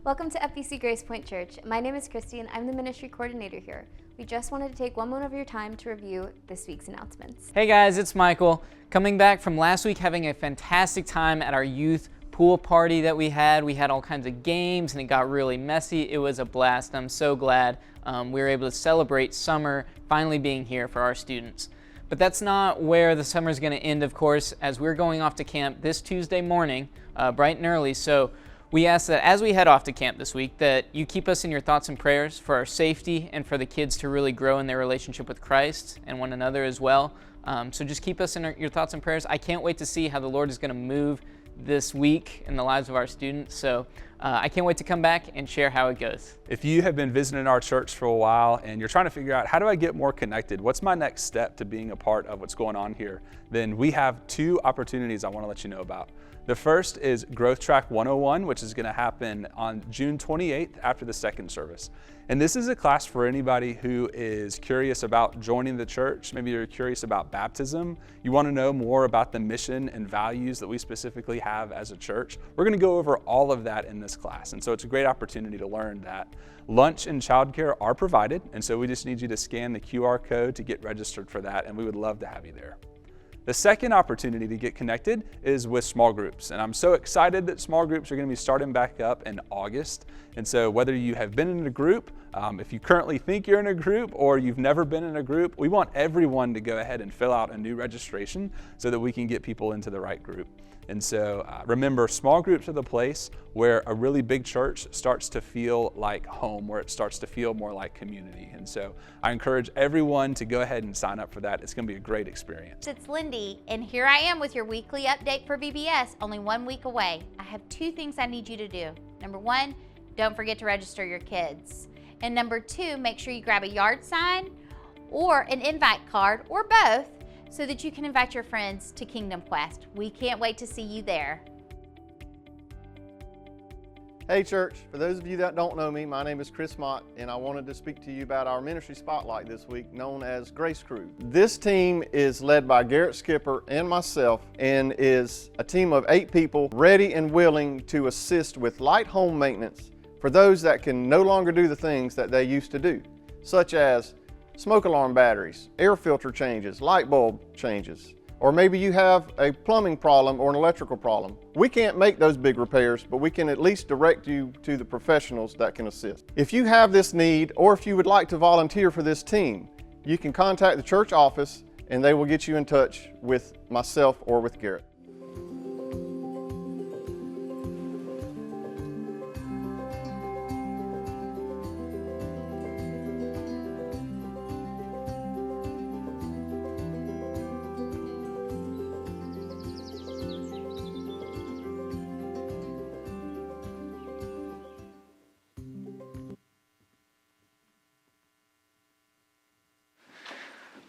Welcome to FBC Grace Point Church. My name is Christy and I'm the ministry coordinator here. We just wanted to take one moment of your time to review this week's announcements. Hey guys, it's Michael. Coming back from last week having a fantastic time at our youth pool party that we had. We had all kinds of games and it got really messy. It was a blast. I'm so glad we were able to celebrate summer finally being here for our students. But that's not where the summer is going to end, of course, as we're going off to camp this Tuesday morning, bright and early. So we ask that as we head off to camp this week, that you keep us in your thoughts and prayers for our safety and for the kids to really grow in their relationship with Christ and one another as well. So just keep us in your thoughts and prayers. I can't wait to see how the Lord is going to move this week in the lives of our students. So I can't wait to come back and share how it goes. If you have been visiting our church for a while and you're trying to figure out how do I get more connected, what's my next step to being a part of what's going on here, then we have two opportunities I want to let you know about. The first is Growth Track 101, which is going to happen on June 28th after the second service. And this is a class for anybody who is curious about joining the church. Maybe you're curious about baptism. You want to know more about the mission and values that we specifically have as a church. We're going to go over all of that in this class. And so it's a great opportunity to learn that. Lunch and childcare are provided. And so we just need you to scan the QR code to get registered for that. And we would love to have you there. The second opportunity to get connected is with small groups. And I'm so excited that small groups are going to be starting back up in August. And so whether you have been in a group, if you currently think you're in a group or you've never been in a group, we want everyone to go ahead and fill out a new registration so that we can get people into the right group. And so remember, small groups are the place where a really big church starts to feel like home, where it starts to feel more like community. And so I encourage everyone to go ahead and sign up for that. It's going to be a great experience. It's Lindy, and here I am with your weekly update for VBS, only 1 week away. I have two things I need you to do. Number one, don't forget to register your kids. And number two, make sure you grab a yard sign or an invite card or both, so that you can invite your friends to Kingdom Quest. We can't wait to see you there. Hey church, for those of you that don't know me, my name is Chris Mott, and I wanted to speak to you about our ministry spotlight this week, known as Grace Crew. This team is led by Garrett Skipper and myself, and is a team of 8 people ready and willing to assist with light home maintenance for those that can no longer do the things that they used to do, such as smoke alarm batteries, air filter changes, light bulb changes, or maybe you have a plumbing problem or an electrical problem. We can't make those big repairs, but we can at least direct you to the professionals that can assist. If you have this need, or if you would like to volunteer for this team, you can contact the church office and they will get you in touch with myself or with Garrett.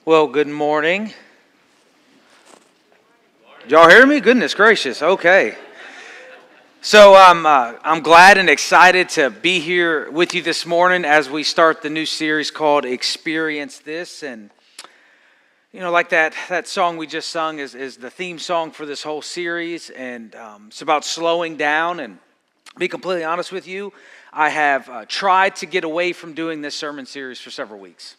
Well, good morning. Did y'all hear me? Goodness gracious. Okay. So I'm glad and excited to be here with you this morning as we start the new series called Experience This. And, you know, like that song we just sung is the theme song for this whole series. And it's about slowing down. And to be completely honest with you, I have tried to get away from doing this sermon series for several weeks.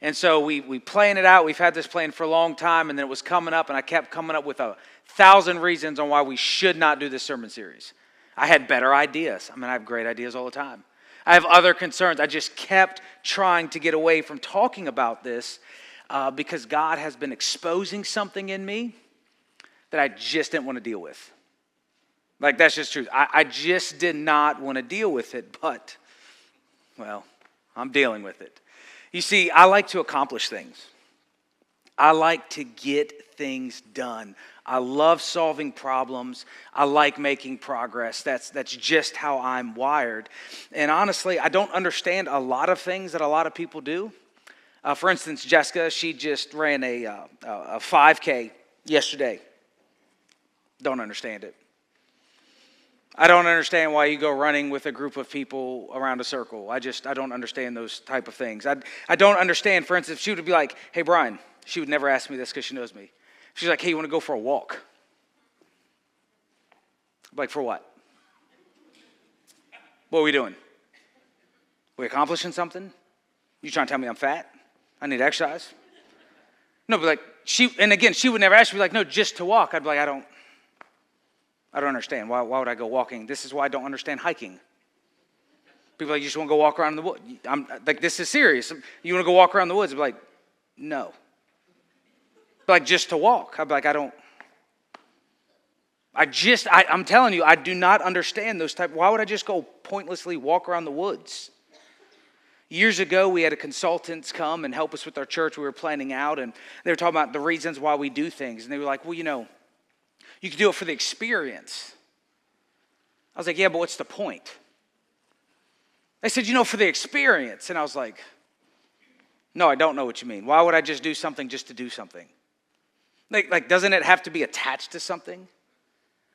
And so we plan it out. We've had this plan for a long time, and then it was coming up, and I kept coming up with 1,000 reasons on why we should not do this sermon series. I had better ideas. I have great ideas all the time. I have other concerns. I just kept trying to get away from talking about this because God has been exposing something in me that I just didn't want to deal with. Like, that's just true. I just did not want to deal with it, but, well, I'm dealing with it. You see, I like to accomplish things. I like to get things done. I love solving problems. I like making progress. That's just how I'm wired. And honestly, I don't understand a lot of things that a lot of people do. For instance, Jessica, she just ran a 5K yesterday. Don't understand it. I don't understand why you go running with a group of people around a circle. I don't understand those type of things. I don't understand, for instance, if she would be like, hey, Brian, she would never ask me this because she knows me. She's like, hey, you want to go for a walk? I'm like, for what? What are we doing? We accomplishing something? You trying to tell me I'm fat? I need exercise? No, but like, she would never ask me, like, no, just to walk. I'd be like, I don't understand. Why would I go walking? This is why I don't understand hiking. People are like, you just want to go walk around in the woods. I'm like, this is serious. You want to go walk around the woods? I'd be like, no. But like, just to walk. I'd be like, I'm telling you, I do not understand those why would I just go pointlessly walk around the woods? Years ago, we had a consultants come and help us with our church. We were planning out, and they were talking about the reasons why we do things. And they were like, well, you can do it for the experience. I was like, yeah, but what's the point? They said, for the experience. And I was like, no, I don't know what you mean. Why would I just do something just to do something? Like, doesn't it have to be attached to something?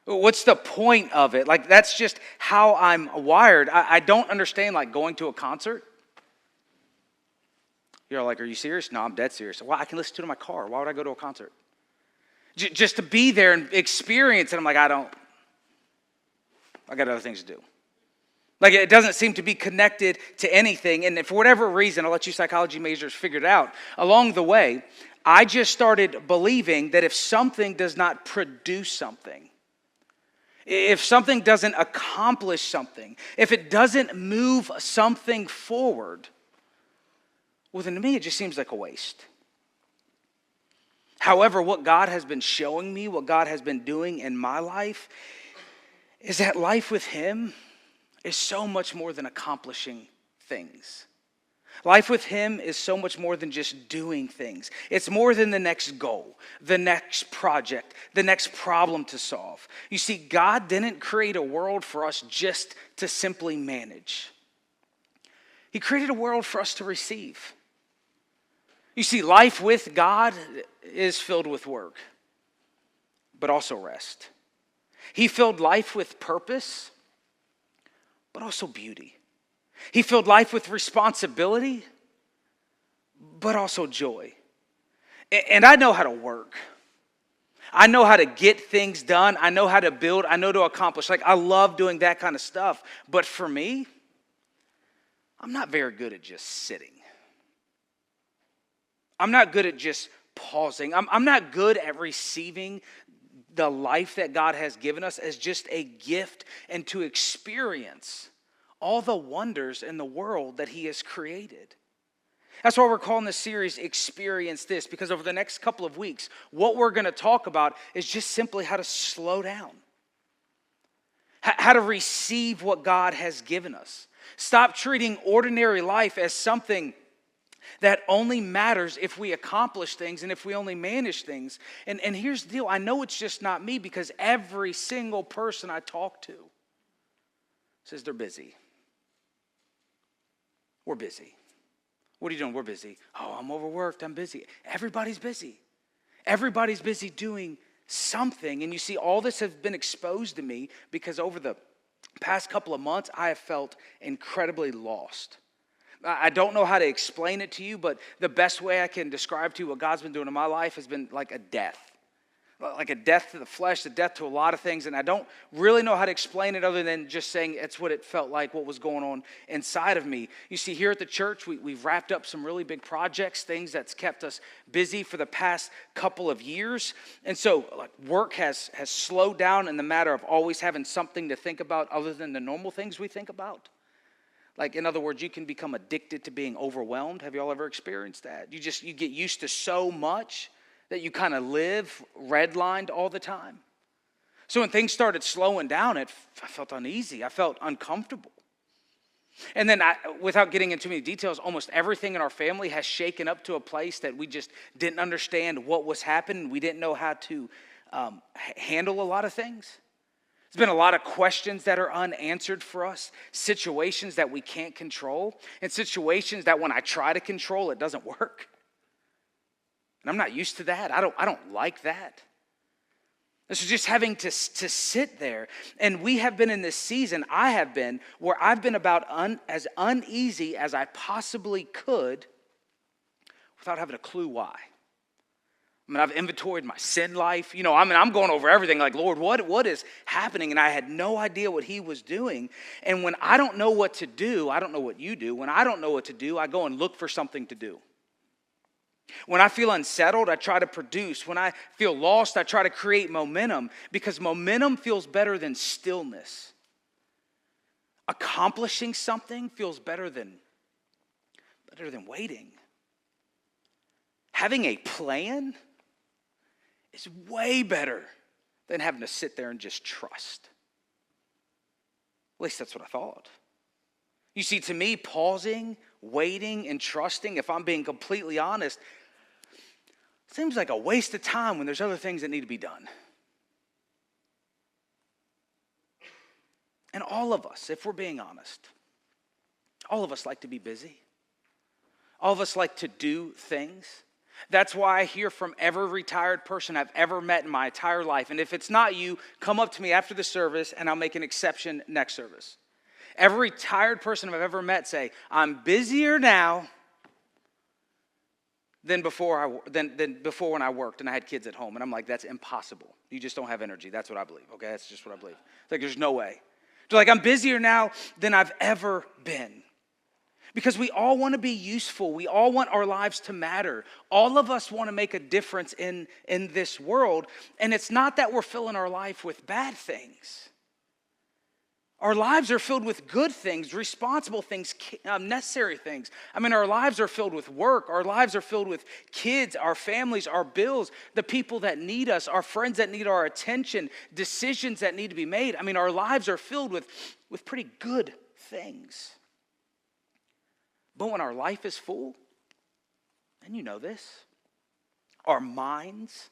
What's the point of it? Like, that's just how I'm wired. I don't understand, like, going to a concert. You're like, are you serious? No, I'm dead serious. Well, I can listen to it in my car. Why would I go to a concert? Just to be there and experience it. I'm like, I got other things to do. Like, it doesn't seem to be connected to anything. And for whatever reason, I'll let you psychology majors figure it out. Along the way, I just started believing that if something does not produce something, if something doesn't accomplish something, if it doesn't move something forward, well, then to me, it just seems like a waste. However, what God has been showing me, what God has been doing in my life, is that life with Him is so much more than accomplishing things. Life with Him is so much more than just doing things. It's more than the next goal, the next project, the next problem to solve. You see, God didn't create a world for us just to simply manage. He created a world for us to receive. You see, life with God is filled with work, but also rest. He filled life with purpose, but also beauty. He filled life with responsibility, but also joy. And I know how to work. I know how to get things done. I know how to build. I know to accomplish. Like, I love doing that kind of stuff. But for me, I'm not very good at just sitting. I'm not good at just pausing. I'm not good at receiving the life that God has given us as just a gift and to experience all the wonders in the world that He has created. That's why we're calling this series Experience This, because over the next couple of weeks, what we're going to talk about is just simply how to slow down, how to receive what God has given us. Stop treating ordinary life as something that only matters if we accomplish things and if we only manage things. And here's the deal. I know it's just not me, because every single person I talk to says they're busy. We're busy. What are you doing? We're busy. Oh, I'm overworked. I'm busy. Everybody's busy. Everybody's busy doing something. And you see, all this has been exposed to me because over the past couple of months, I have felt incredibly lost. I don't know how to explain it to you, but the best way I can describe to you what God's been doing in my life has been like a death to the flesh, a death to a lot of things. And I don't really know how to explain it other than just saying it's what it felt like, what was going on inside of me. You see, here at the church, we've wrapped up some really big projects, things that's kept us busy for the past couple of years. And so work has slowed down in the matter of always having something to think about other than the normal things we think about. Like, in other words, you can become addicted to being overwhelmed. Have you all ever experienced that? You get used to so much that you kind of live redlined all the time. So when things started slowing down, I felt uneasy. I felt uncomfortable. And then, without getting into many details, almost everything in our family has shaken up to a place that we just didn't understand what was happening. We didn't know how to handle a lot of things. There's been a lot of questions that are unanswered for us, situations that we can't control, and situations that when I try to control, it doesn't work. And I'm not used to that. I don't like that. So just having to sit there. And we have been in this season, I have been, where I've been about as uneasy as I possibly could without having a clue why. I mean, I've inventoried my sin life. I'm going over everything like, Lord, what is happening? And I had no idea what he was doing. And when I don't know what to do, I don't know what you do. When I don't know what to do, I go and look for something to do. When I feel unsettled, I try to produce. When I feel lost, I try to create momentum because momentum feels better than stillness. Accomplishing something feels better than waiting. Having a plan is way better than having to sit there and just trust. At least that's what I thought. You see, to me, pausing, waiting, and trusting, if I'm being completely honest, seems like a waste of time when there's other things that need to be done. And all of us, if we're being honest, all of us like to be busy. All of us like to do things. That's why I hear from every retired person I've ever met in my entire life. And if it's not you, come up to me after the service and I'll make an exception next service. Every retired person I've ever met say, I'm busier now than before when I worked and I had kids at home. And I'm like, that's impossible. You just don't have energy. That's what I believe, okay? That's just what I believe. It's like, there's no way. They're like, I'm busier now than I've ever been. Because we all want to be useful. We all want our lives to matter. All of us want to make a difference in this world. And it's not that we're filling our life with bad things. Our lives are filled with good things, responsible things, necessary things. I mean, our lives are filled with work. Our lives are filled with kids, our families, our bills, the people that need us, our friends that need our attention, decisions that need to be made. I mean, our lives are filled with pretty good things. But when our life is full, and you know this, our minds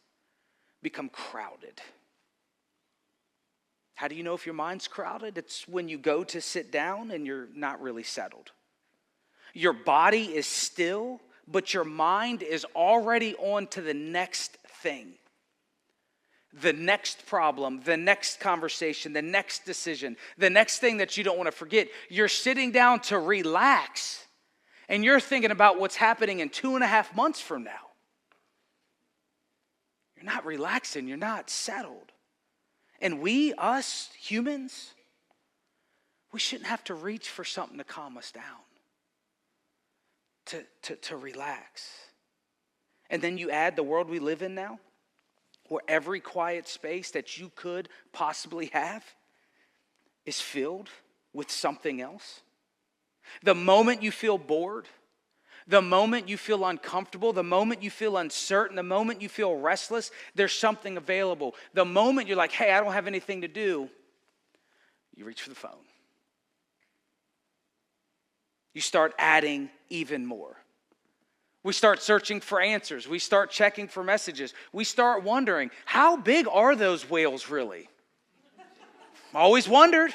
become crowded. How do you know if your mind's crowded? It's when you go to sit down and you're not really settled. Your body is still, but your mind is already on to the next thing. The next problem, the next conversation, the next decision, the next thing that you don't want to forget. You're sitting down to relax. And you're thinking about what's happening in 2.5 months from now. You're not relaxing. You're not settled. And us humans, we shouldn't have to reach for something to calm us down, to relax. And then you add the world we live in now, where every quiet space that you could possibly have is filled with something else. The moment you feel bored, the moment you feel uncomfortable, the moment you feel uncertain, the moment you feel restless, there's something available. The moment you're like, hey, I don't have anything to do, you reach for the phone. You start adding even more. We start searching for answers. We start checking for messages. We start wondering, how big are those whales really? I always wondered.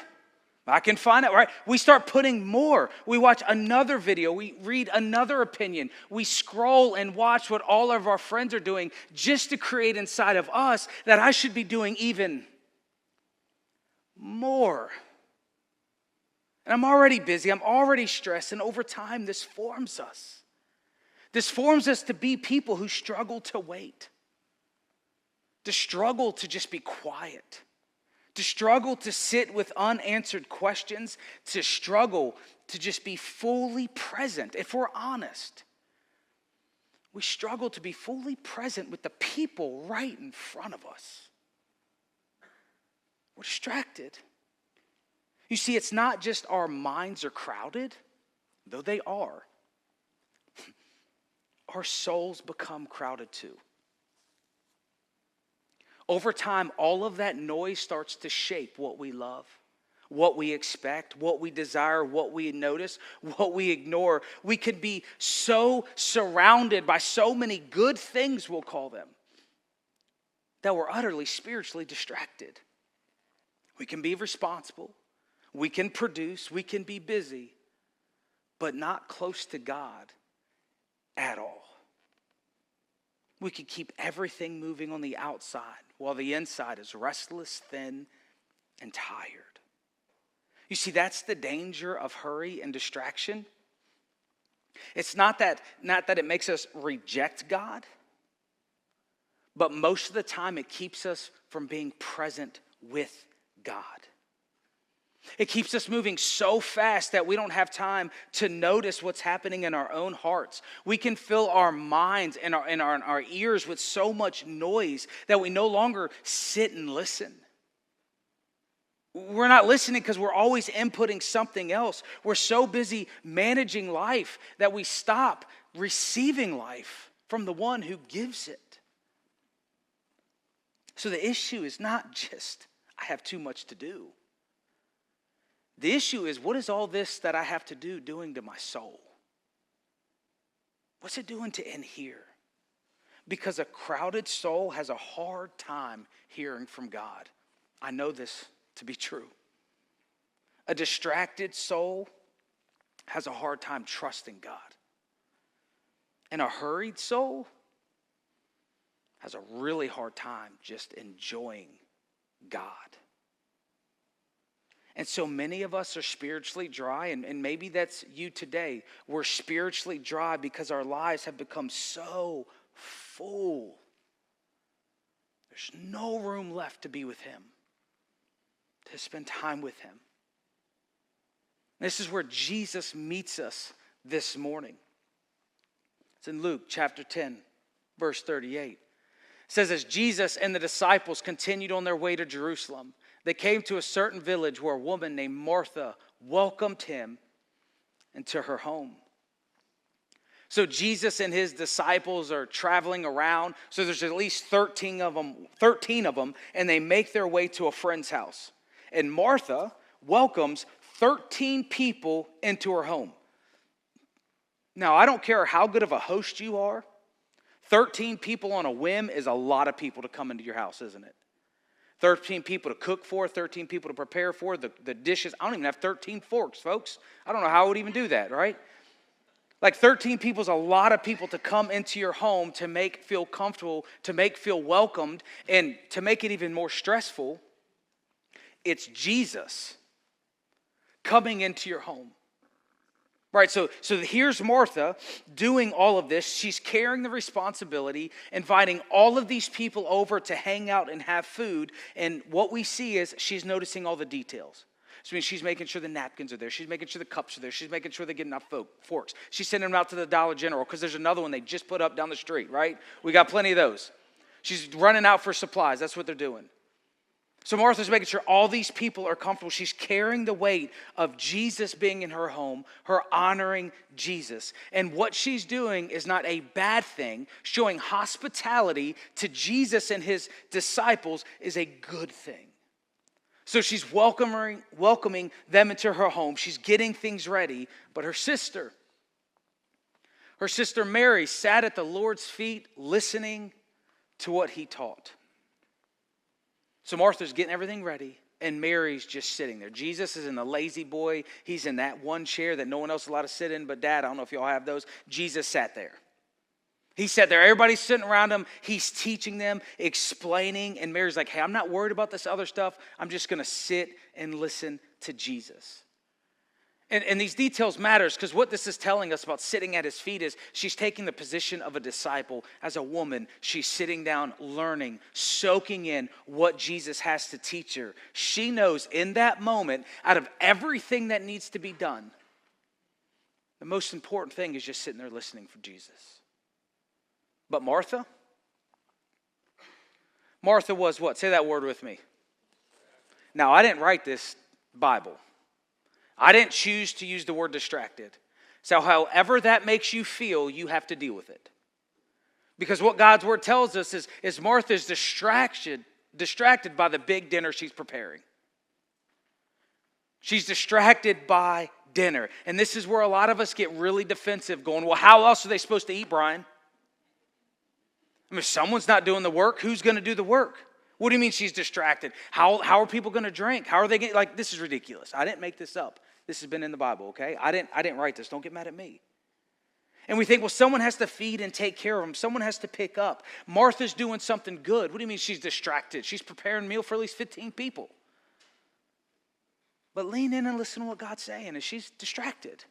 I can find out, right? We start putting more. We watch another video. We read another opinion. We scroll and watch what all of our friends are doing just to create inside of us that I should be doing even more. And I'm already busy. I'm already stressed. And over time, this forms us. This forms us to be people who struggle to wait, to struggle to just be quiet, to struggle to sit with unanswered questions, to struggle to just be fully present. If we're honest, we struggle to be fully present with the people right in front of us. We're distracted. You see, it's not just our minds are crowded, though they are. Our souls become crowded too. Over time, all of that noise starts to shape what we love, what we expect, what we desire, what we notice, what we ignore. We could be so surrounded by so many good things, we'll call them, that we're utterly spiritually distracted. We can be responsible, we can produce, we can be busy, but not close to God at all. We could keep everything moving on the outside while the inside is restless, thin, and tired. You see, that's the danger of hurry and distraction. It's not that it makes us reject God, but most of the time it keeps us from being present with God. It keeps us moving so fast that we don't have time to notice what's happening in our own hearts. We can fill our minds and our ears with so much noise that we no longer sit and listen. We're not listening because we're always inputting something else. We're so busy managing life that we stop receiving life from the one who gives it. So the issue is not just, I have too much to do. The issue is, what is all this that I have to do doing to my soul? What's it doing to in here? Because a crowded soul has a hard time hearing from God. I know this to be true. A distracted soul has a hard time trusting God. And a hurried soul has a really hard time just enjoying God. And so many of us are spiritually dry, and maybe that's you today. We're spiritually dry because our lives have become so full. There's no room left to be with Him, to spend time with Him. This is where Jesus meets us this morning. It's in Luke chapter 10, verse 38. It says, as Jesus and the disciples continued on their way to Jerusalem, they came to a certain village where a woman named Martha welcomed Him into her home. So Jesus and His disciples are traveling around. So there's at least 13 of them, and they make their way to a friend's house. And Martha welcomes 13 people into her home. Now, I don't care how good of a host you are. 13 people on a whim is a lot of people to come into your house, isn't it? 13 people to cook for, 13 people to prepare for, the dishes. I don't even have 13 forks, folks. I don't know how I would even do that, right? Like 13 people is a lot of people to come into your home to make feel comfortable, to make feel welcomed, and to make it even more stressful, it's Jesus coming into your home. Right, so here's Martha doing all of this. She's carrying the responsibility, inviting all of these people over to hang out and have food. And what we see is she's noticing all the details. So she's making sure the napkins are there. She's making sure the cups are there. She's making sure they get enough forks. She's sending them out to the Dollar General because there's another one they just put up down the street, right? We got plenty of those. She's running out for supplies. That's what they're doing. So Martha's making sure all these people are comfortable. She's carrying the weight of Jesus being in her home, her honoring Jesus. And what she's doing is not a bad thing. Showing hospitality to Jesus and His disciples is a good thing. So she's welcoming them into her home. She's getting things ready. But her sister Mary sat at the Lord's feet listening to what He taught. So Martha's getting everything ready, and Mary's just sitting there. Jesus is in the lazy boy. He's in that one chair that no one else is allowed to sit in, but Dad, I don't know if y'all have those. Jesus sat there. He sat there. Everybody's sitting around Him. He's teaching them, explaining, and Mary's like, hey, I'm not worried about this other stuff. I'm just going to sit and listen to Jesus. And these details matters because what this is telling us about sitting at His feet is she's taking the position of a disciple. As a woman, she's sitting down, learning, soaking in what Jesus has to teach her. She knows in that moment, out of everything that needs to be done, the most important thing is just sitting there listening for Jesus. But Martha was what? Say that word with me. Now, I didn't write this Bible. I didn't choose to use the word distracted. So however that makes you feel, you have to deal with it. Because what God's word tells us is Martha's distracted by the big dinner she's preparing. She's distracted by dinner. And this is where a lot of us get really defensive, going, well, how else are they supposed to eat, Brian? I mean, if someone's not doing the work, who's going to do the work? What do you mean she's distracted? How are people going to drink? How are they getting, like, this is ridiculous. I didn't make this up. This has been in the Bible, okay? I didn't write this. Don't get mad at me. And we think, well, someone has to feed and take care of them. Someone has to pick up. Martha's doing something good. What do you mean she's distracted? She's preparing a meal for at least 15 people. But lean in and listen to what God's saying, and she's distracted.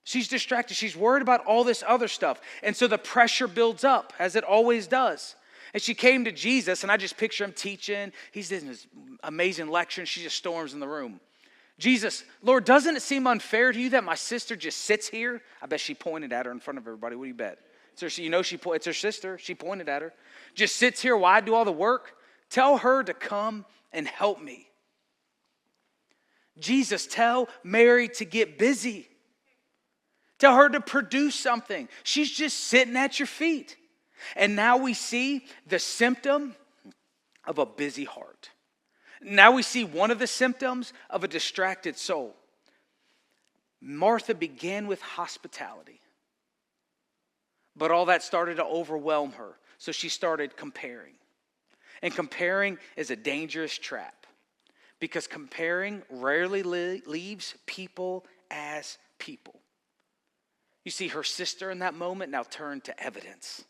She's distracted. She's worried about all this other stuff. And so the pressure builds up, as it always does. And she came to Jesus, and I just picture him teaching. He's in this amazing lecture, and she just storms in the room. Jesus, Lord, doesn't it seem unfair to you that my sister just sits here? I bet she pointed at her in front of everybody. What do you bet? So it's her sister. She pointed at her. Just sits here while I do all the work. Tell her to come and help me. Jesus, tell Mary to get busy. Tell her to produce something. She's just sitting at your feet. And now we see the symptom of a busy heart. Now we see one of the symptoms of a distracted soul. Martha began with hospitality, but all that started to overwhelm her. So she started comparing. And comparing is a dangerous trap because comparing rarely leaves people as people. You see, her sister in that moment now turned to evidence.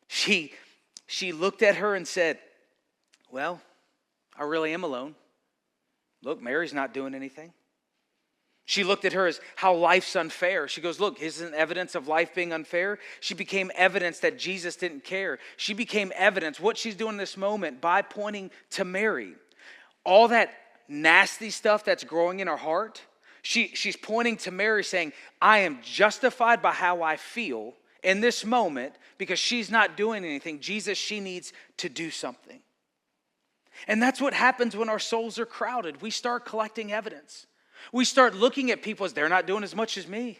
She looked at her and said, well, I really am alone. Look, Mary's not doing anything. She looked at her as how life's unfair. She goes, look, isn't evidence of life being unfair? She became evidence that Jesus didn't care. She became evidence, what she's doing in this moment, by pointing to Mary. All that nasty stuff that's growing in her heart, she's pointing to Mary saying, I am justified by how I feel in this moment because she's not doing anything. Jesus, she needs to do something. And that's what happens when our souls are crowded. We start collecting evidence. We start looking at people as they're not doing as much as me.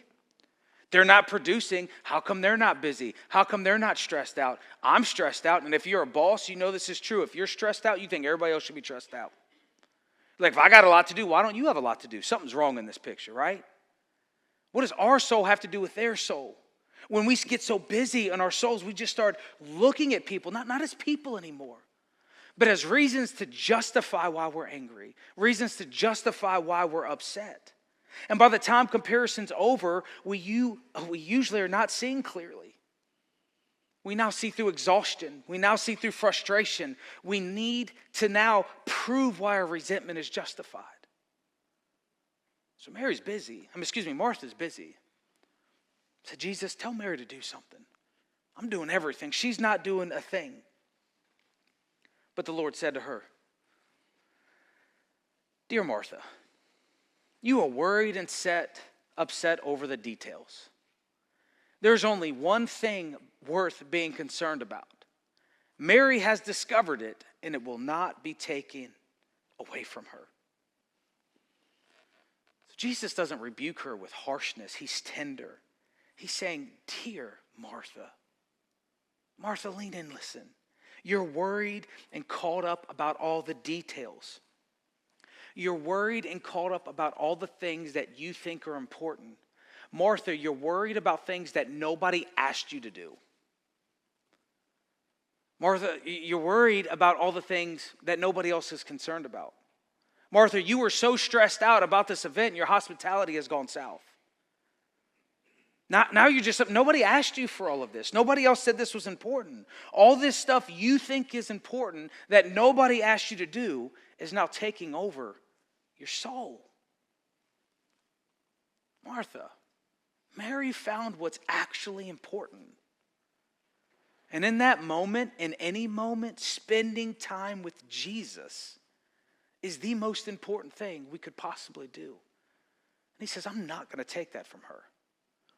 They're not producing. How come they're not busy? How come they're not stressed out? I'm stressed out. And if you're a boss, you know this is true. If you're stressed out, you think everybody else should be stressed out. Like, if I got a lot to do, why don't you have a lot to do? Something's wrong in this picture, right? What does our soul have to do with their soul? When we get so busy in our souls, we just start looking at people, not as people anymore, but as reasons to justify why we're angry, reasons to justify why we're upset. And by the time comparison's over, we usually are not seeing clearly. We now see through exhaustion. We now see through frustration. We need to now prove why our resentment is justified. So Martha's busy. I said, Jesus, tell Mary to do something. I'm doing everything. She's not doing a thing. But the Lord said to her, Dear Martha, you are worried and upset over the details. There's only one thing worth being concerned about. Mary has discovered it, and it will not be taken away from her. So Jesus doesn't rebuke her with harshness. He's tender. He's saying, Dear Martha, Martha, lean in, listen. You're worried and caught up about all the details. You're worried and caught up about all the things that you think are important. Martha, you're worried about things that nobody asked you to do. Martha, you're worried about all the things that nobody else is concerned about. Martha, you were so stressed out about this event, your hospitality has gone south. Now you're just, nobody asked you for all of this. Nobody else said this was important. All this stuff you think is important that nobody asked you to do is now taking over your soul. Martha, Mary found what's actually important. And in that moment, in any moment, spending time with Jesus is the most important thing we could possibly do. And he says, I'm not going to take that from her.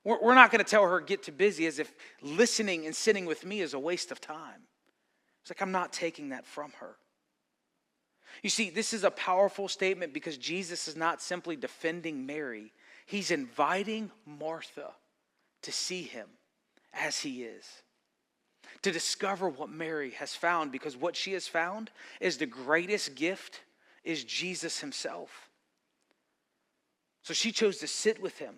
We're not going to tell her get too busy as if listening and sitting with me is a waste of time. It's like, I'm not taking that from her. You see, this is a powerful statement because Jesus is not simply defending Mary. He's inviting Martha to see him as he is. To discover what Mary has found, because what she has found is the greatest gift is Jesus himself. So she chose to sit with him.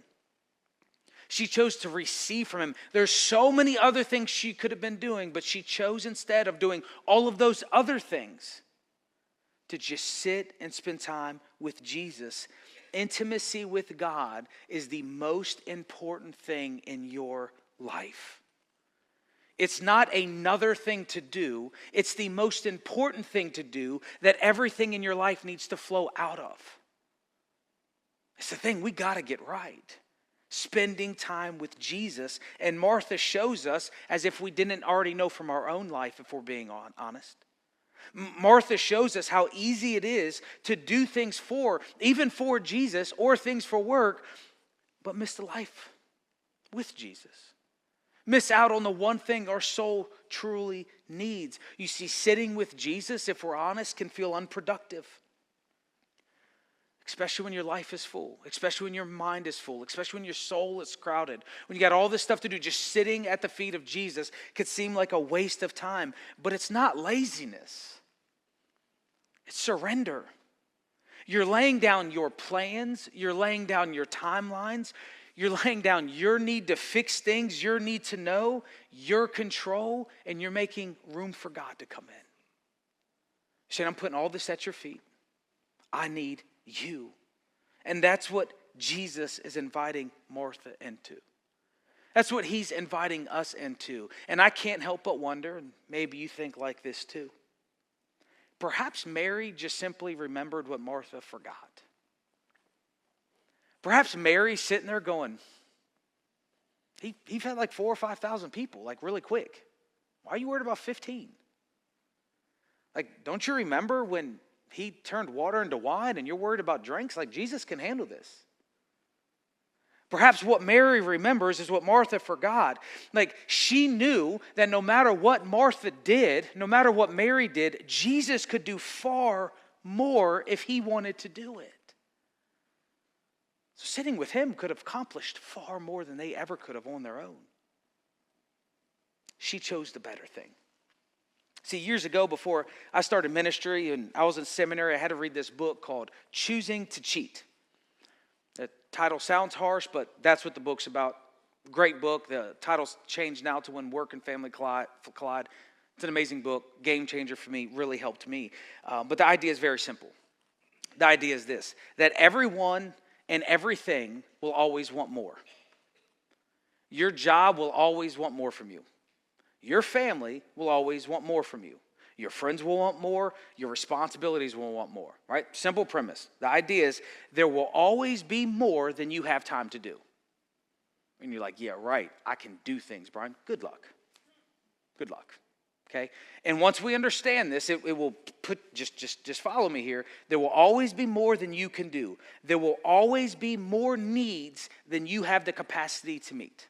She chose to receive from him. There's so many other things she could have been doing, but she chose instead of doing all of those other things to just sit and spend time with Jesus. Intimacy with God is the most important thing in your life. It's not another thing to do. It's the most important thing to do that everything in your life needs to flow out of. It's the thing we got to get right. spending time with Jesus. And Martha shows us as if we didn't already know from our own life, if we're being honest. Martha shows us how easy it is to do things even for Jesus or things for work, but miss the life with Jesus. Miss out on the one thing our soul truly needs. You see, sitting with Jesus, if we're honest, can feel unproductive. Especially when your life is full, especially when your mind is full, especially when your soul is crowded. When you got all this stuff to do, just sitting at the feet of Jesus could seem like a waste of time. But it's not laziness. It's surrender. You're laying down your plans. You're laying down your timelines. You're laying down your need to fix things, your need to know, your control, and you're making room for God to come in. You're saying, I'm putting all this at your feet. I need you. And that's what Jesus is inviting Martha into. That's what he's inviting us into. And I can't help but wonder, and maybe you think like this too, perhaps Mary just simply remembered what Martha forgot. Perhaps Mary's sitting there going, he fed like 4,000 or 5,000 people, like really quick. Why are you worried about 15? Like, don't you remember when he turned water into wine and you're worried about drinks? Like, Jesus can handle this. Perhaps what Mary remembers is what Martha forgot. Like, she knew that no matter what Martha did, no matter what Mary did, Jesus could do far more if he wanted to do it. So sitting with him could have accomplished far more than they ever could have on their own. She chose the better thing. See, years ago, before I started ministry and I was in seminary, I had to read this book called Choosing to Cheat. The title sounds harsh, but that's what the book's about. Great book. The title's changed now to When Work and Family Collide. It's an amazing book, game changer for me, really helped me. But the idea is very simple. The idea is this, that everyone and everything will always want more. Your job will always want more from you. Your family will always want more from you. Your friends will want more. Your responsibilities will want more, right? Simple premise. The idea is there will always be more than you have time to do. And you're like, yeah, right. I can do things, Brian. Good luck. Good luck. Okay? And once we understand this, it will put, just follow me here. There will always be more than you can do. There will always be more needs than you have the capacity to meet.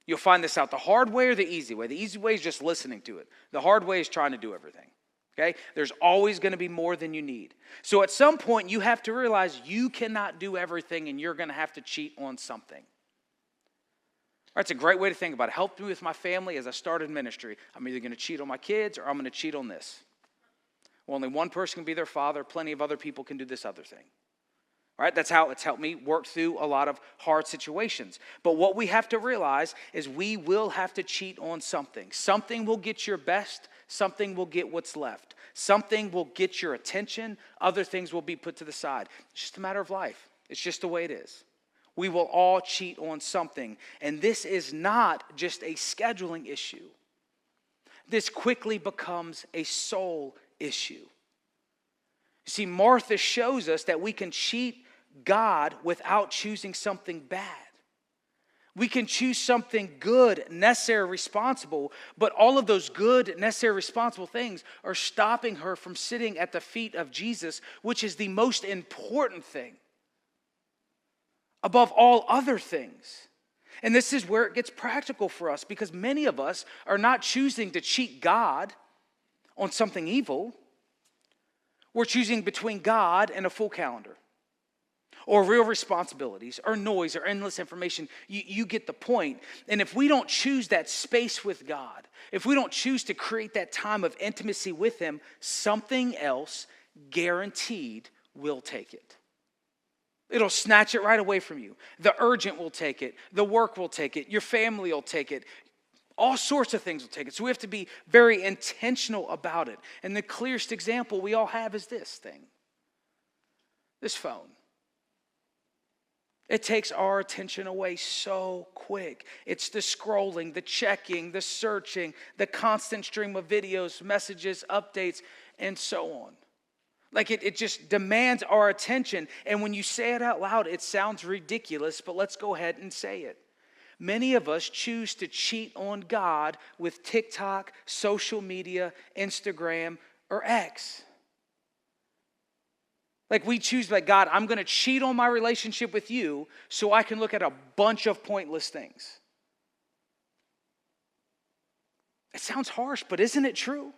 You'll find this out the hard way or the easy way. The easy way is just listening to it. The hard way is trying to do everything. Okay? There's always going to be more than you need. So at some point, you have to realize you cannot do everything and you're going to have to cheat on something. Right, it's a great way to think about it. Helped me with my family as I started ministry. I'm either going to cheat on my kids or I'm going to cheat on this. Well, only one person can be their father. Plenty of other people can do this other thing. All right, that's how it's helped me work through a lot of hard situations. But what we have to realize is we will have to cheat on something. Something will get your best. Something will get what's left. Something will get your attention. Other things will be put to the side. It's just a matter of life. It's just the way it is. We will all cheat on something. And this is not just a scheduling issue. This quickly becomes a soul issue. You see, Martha shows us that we can cheat God without choosing something bad. We can choose something good, necessary, responsible, but all of those good, necessary, responsible things are stopping her from sitting at the feet of Jesus, which is the most important thing above all other things. And this is where it gets practical for us, because many of us are not choosing to cheat God on something evil. We're choosing between God and a full calendar, or real responsibilities, or noise, or endless information. You get the point. And if we don't choose that space with God, if we don't choose to create that time of intimacy with Him, something else guaranteed will take it. It'll snatch it right away from you. The urgent will take it. The work will take it. Your family will take it. All sorts of things will take it. So we have to be very intentional about it. And the clearest example we all have is this thing. This phone. It takes our attention away so quick. It's the scrolling, the checking, the searching, the constant stream of videos, messages, updates, and so on. Like it just demands our attention. And when you say it out loud, it sounds ridiculous, but let's go ahead and say it. Many of us choose to cheat on God with TikTok, social media, Instagram, or X. Like we choose, like, God, I'm going to cheat on my relationship with you so I can look at a bunch of pointless things. It sounds harsh, but isn't it true?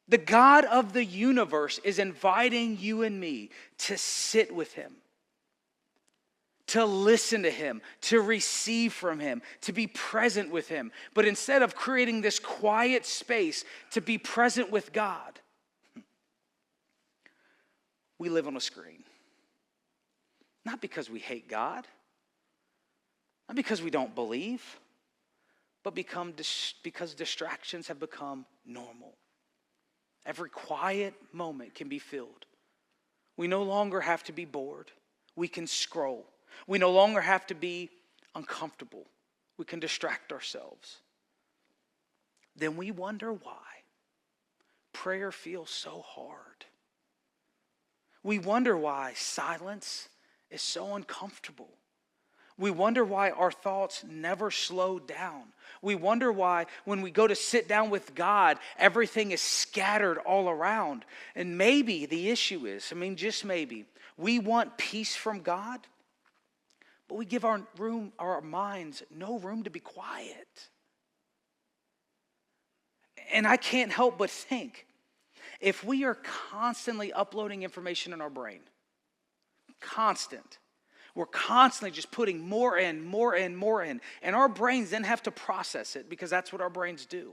The God of the universe is inviting you and me to sit with him, to listen to him, to receive from him, to be present with him. But instead of creating this quiet space to be present with God, we live on a screen. Not because we hate God, not because we don't believe, but because distractions have become normal. Every quiet moment can be filled. We no longer have to be bored. We can scroll. We no longer have to be uncomfortable. We can distract ourselves. Then we wonder why prayer feels so hard. We wonder why silence is so uncomfortable. We wonder why our thoughts never slow down. We wonder why when we go to sit down with God, everything is scattered all around. And maybe the issue is, just maybe, we want peace from God, but we give our minds no room to be quiet. And I can't help but think, if we are constantly uploading information in our brain, we're constantly just putting more in, and our brains then have to process it because that's what our brains do.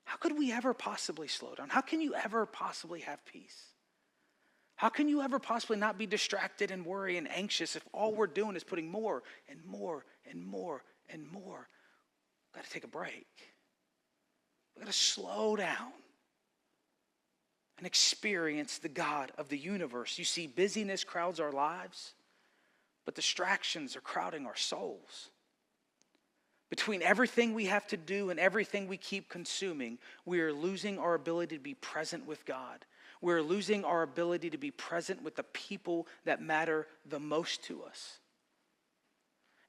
How could we ever possibly slow down? How can you ever possibly have peace? How can you ever possibly not be distracted and worry and anxious if all we're doing is putting more and more and more and more? We've got to take a break. We've got to slow down and experience the God of the universe. You see, busyness crowds our lives, but distractions are crowding our souls. Between everything we have to do and everything we keep consuming, we are losing our ability to be present with God. We're losing our ability to be present with the people that matter the most to us.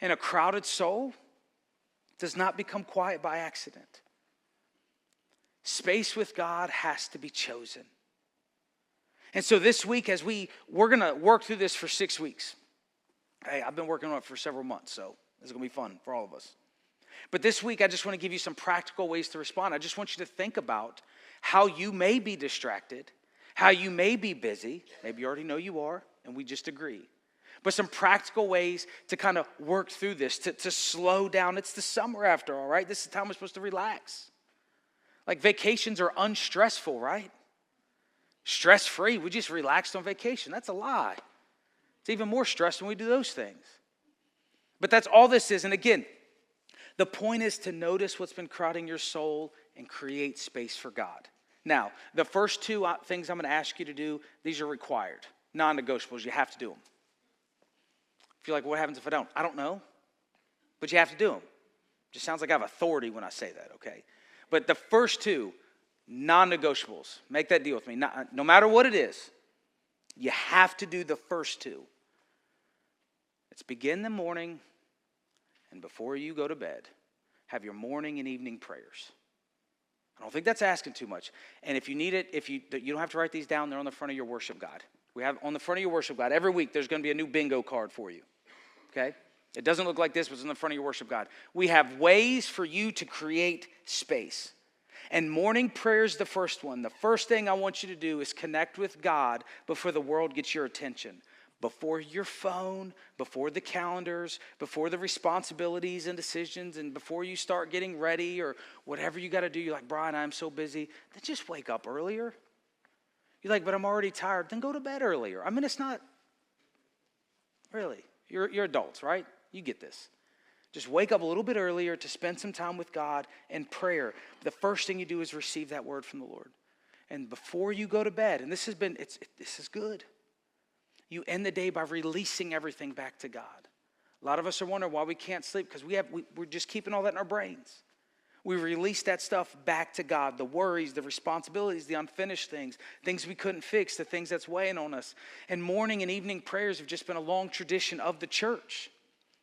And a crowded soul does not become quiet by accident. Space with God has to be chosen. And so this week, as we're going to work through this for 6 weeks. Hey, I've been working on it for several months, so this is going to be fun for all of us. But this week, I just want to give you some practical ways to respond. I just want you to think about how you may be distracted, how you may be busy. Maybe you already know you are, and we just agree. But some practical ways to kind of work through this, to slow down. It's the summer after all, right? This is the time we're supposed to relax. Like vacations are unstressful, right? Stress-free. We just relaxed on vacation. That's a lie. It's even more stress when we do those things. But that's all this is. And again, the point is to notice what's been crowding your soul and create space for God. Now, the first two things I'm going to ask you to do, these are required, non-negotiables. You have to do them. If you're like, what happens if I don't? I don't know, but you have to do them. Just sounds like I have authority when I say that, okay? But the first two, non-negotiables. Make that deal with me. No matter what it is, you have to do the first two. It's begin the morning, and before you go to bed, have your morning and evening prayers. I don't think that's asking too much. And if you need it, you don't have to write these down. They're on the front of your worship guide. We have on the front of your worship guide, every week there's going to be a new bingo card for you. Okay? It doesn't look like this, but it's in the front of your worship guide. We have ways for you to create space. And morning prayer is the first one. The first thing I want you to do is connect with God before the world gets your attention. Before your phone, before the calendars, before the responsibilities and decisions, and before you start getting ready or whatever you got to do. You're like, Brian, I'm so busy. Then just wake up earlier. You're like, but I'm already tired. Then go to bed earlier. It's not really. You're adults, right? You get this. Just wake up a little bit earlier to spend some time with God and prayer. The first thing you do is receive that word from the Lord. And before you go to bed, and this is good. You end the day by releasing everything back to God. A lot of us are wondering why we can't sleep because we're just keeping all that in our brains. We release that stuff back to God, the worries, the responsibilities, the unfinished things, things we couldn't fix, the things that's weighing on us. And morning and evening prayers have just been a long tradition of the church.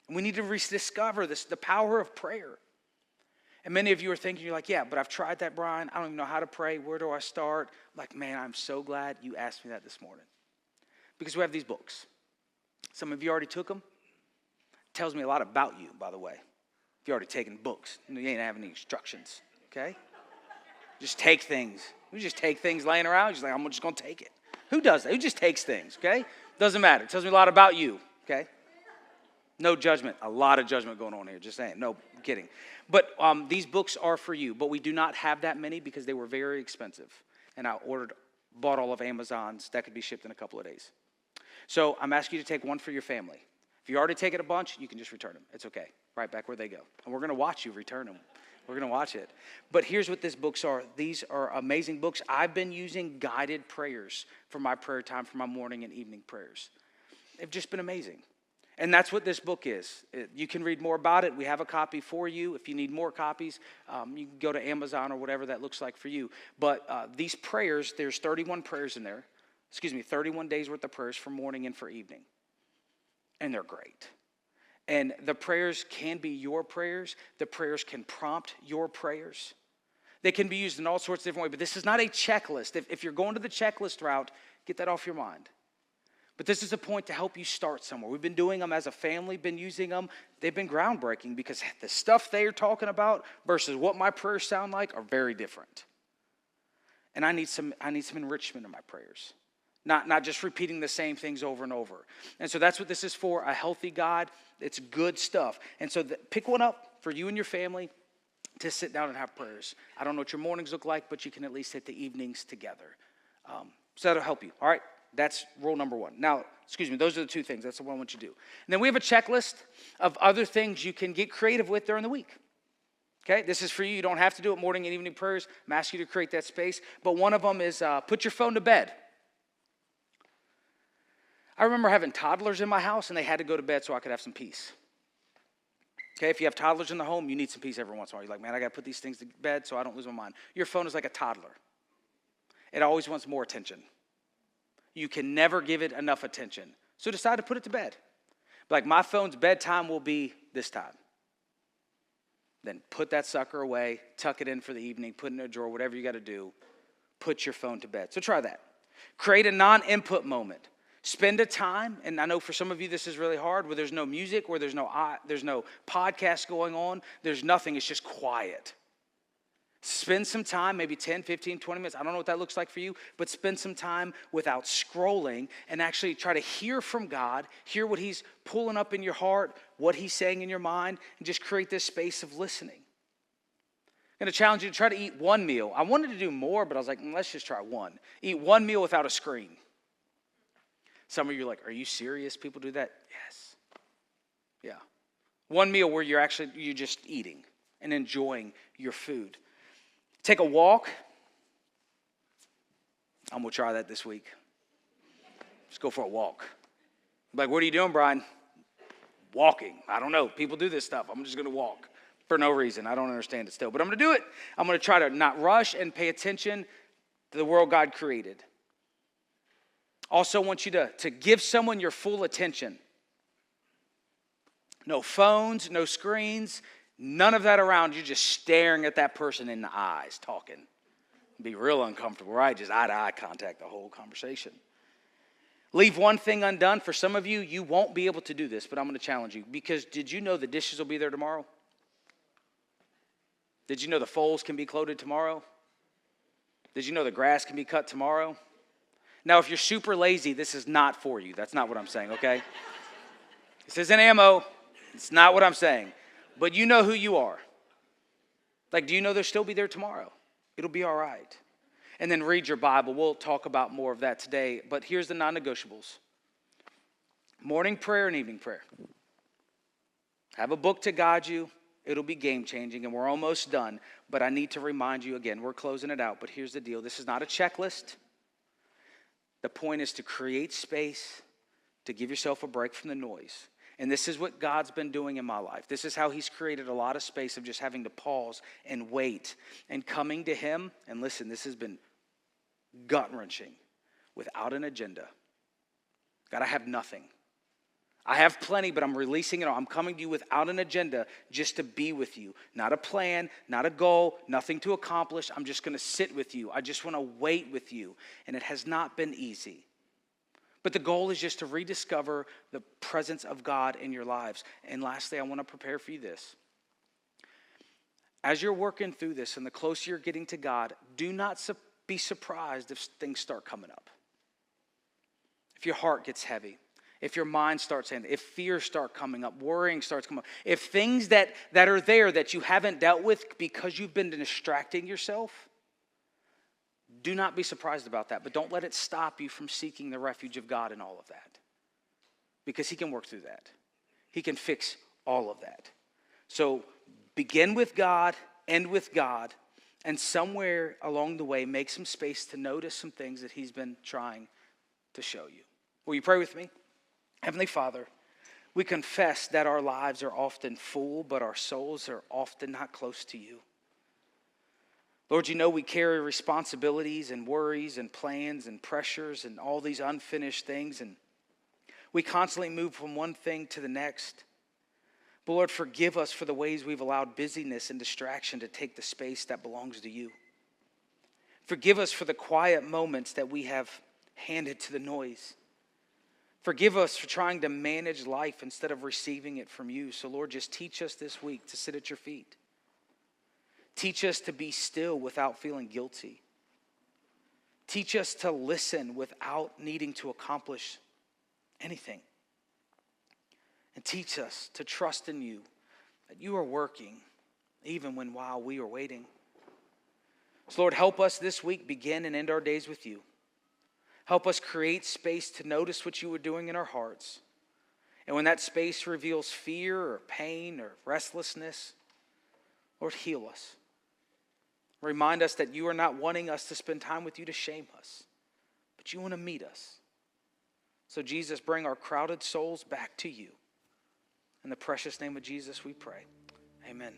And we need to rediscover the power of prayer. And many of you are thinking, you're like, yeah, but I've tried that, Brian. I don't even know how to pray. Where do I start? I'm like, man, I'm so glad you asked me that this morning. Because we have these books. Some of you already took them. It tells me a lot about you, by the way. If you're already taking books, you ain't having any instructions, okay? Just take things. We just take things laying around. Just like, I'm just going to take it. Who does that? Who just takes things, okay? Doesn't matter. It tells me a lot about you, okay? No judgment. A lot of judgment going on here. Just saying. No, I'm kidding. But these books are for you. But we do not have that many because they were very expensive. And I bought all of Amazon's. That could be shipped in a couple of days. So I'm asking you to take one for your family. If you're already taking a bunch, you can just return them. It's okay. Right back where they go. And we're going to watch you return them. We're going to watch it. But here's what these books are. These are amazing books. I've been using guided prayers for my prayer time, for my morning and evening prayers. They've just been amazing. And that's what this book is. You can read more about it. We have a copy for you. If you need more copies, you can go to Amazon or whatever that looks like for you. But these prayers, there's 31 prayers in there. 31 days worth of prayers for morning and for evening. And they're great. And the prayers can be your prayers. The prayers can prompt your prayers. They can be used in all sorts of different ways. But this is not a checklist. If you're going to the checklist route, get that off your mind. But this is a point to help you start somewhere. We've been doing them as a family, been using them. They've been groundbreaking because the stuff they're talking about versus what my prayers sound like are very different. And I need some enrichment in my prayers. Not just repeating the same things over and over. And so that's what this is for, a healthy God. It's good stuff. And so pick one up for you and your family to sit down and have prayers. I don't know what your mornings look like, but you can at least hit the evenings together. So that'll help you. All right, that's rule number one. Now, those are the two things. That's the one I want you to do. And then we have a checklist of other things you can get creative with during the week. Okay, this is for you. You don't have to do it morning and evening prayers. I'm asking you to create that space. But one of them is put your phone to bed. I remember having toddlers in my house, and they had to go to bed so I could have some peace. Okay, if you have toddlers in the home, you need some peace every once in a while. You're like, man, I got to put these things to bed so I don't lose my mind. Your phone is like a toddler. It always wants more attention. You can never give it enough attention. So decide to put it to bed. Like, my phone's bedtime will be this time. Then put that sucker away, tuck it in for the evening, put it in a drawer, whatever you got to do. Put your phone to bed. So try that. Create a non-input moment. Spend a time, and I know for some of you this is really hard, where there's no music, where there's no podcast going on, there's nothing, it's just quiet. Spend some time, maybe 10, 15, 20 minutes, I don't know what that looks like for you, but spend some time without scrolling and actually try to hear from God, hear what he's pulling up in your heart, what he's saying in your mind, and just create this space of listening. I'm going to challenge you to try to eat one meal. I wanted to do more, but I was like, let's just try one. Eat one meal without a screen. Some of you are like, are you serious? People do that? Yes. Yeah. One meal where you're just eating and enjoying your food. Take a walk. I'm going to try that this week. Just go for a walk. Like, what are you doing, Brian? Walking. I don't know. People do this stuff. I'm just going to walk for no reason. I don't understand it still. But I'm going to do it. I'm going to try to not rush and pay attention to the world God created. Also want you to give someone your full attention. No phones, no screens, none of that around you, just staring at that person in the eyes, talking. It'd be real uncomfortable, right? Just eye-to-eye contact the whole conversation. Leave one thing undone. For some of you, you won't be able to do this, but I'm going to challenge you. Because did you know the dishes will be there tomorrow? Did you know the foals can be clothed tomorrow? Did you know the grass can be cut tomorrow? Now, if you're super lazy, this is not for you. That's not what I'm saying, okay? This isn't ammo. It's not what I'm saying. But you know who you are. Like, do you know they'll still be there tomorrow? It'll be all right. And then read your Bible. We'll talk about more of that today. But here's the non-negotiables. Morning prayer and evening prayer. Have a book to guide you. It'll be game-changing, and we're almost done. But I need to remind you again, we're closing it out. But here's the deal. This is not a checklist. The point is to create space, to give yourself a break from the noise. And this is what God's been doing in my life. This is how he's created a lot of space of just having to pause and wait and coming to him. And listen, this has been gut-wrenching without an agenda. God, I have nothing. I have plenty, but I'm releasing it all. I'm coming to you without an agenda just to be with you. Not a plan, not a goal, nothing to accomplish. I'm just going to sit with you. I just want to wait with you. And it has not been easy. But the goal is just to rediscover the presence of God in your lives. And lastly, I want to prepare for you this. As you're working through this and the closer you're getting to God, do not be surprised if things start coming up. If your heart gets heavy. If your mind starts saying, if fears start coming up, worrying starts coming up, if things that are there that you haven't dealt with because you've been distracting yourself, do not be surprised about that. But don't let it stop you from seeking the refuge of God in all of that. Because he can work through that. He can fix all of that. So begin with God, end with God, and somewhere along the way, make some space to notice some things that he's been trying to show you. Will you pray with me? Heavenly Father, we confess that our lives are often full, but our souls are often not close to you. Lord, you know we carry responsibilities and worries and plans and pressures and all these unfinished things, and we constantly move from one thing to the next. But Lord, forgive us for the ways we've allowed busyness and distraction to take the space that belongs to you. Forgive us for the quiet moments that we have handed to the noise. Forgive us for trying to manage life instead of receiving it from you. So Lord, just teach us this week to sit at your feet. Teach us to be still without feeling guilty. Teach us to listen without needing to accomplish anything. And teach us to trust in you, that you are working even while we are waiting. So Lord, help us this week begin and end our days with you. Help us create space to notice what you are doing in our hearts. And when that space reveals fear or pain or restlessness, Lord, heal us. Remind us that you are not wanting us to spend time with you to shame us, but you want to meet us. So Jesus, bring our crowded souls back to you. In the precious name of Jesus we pray. Amen.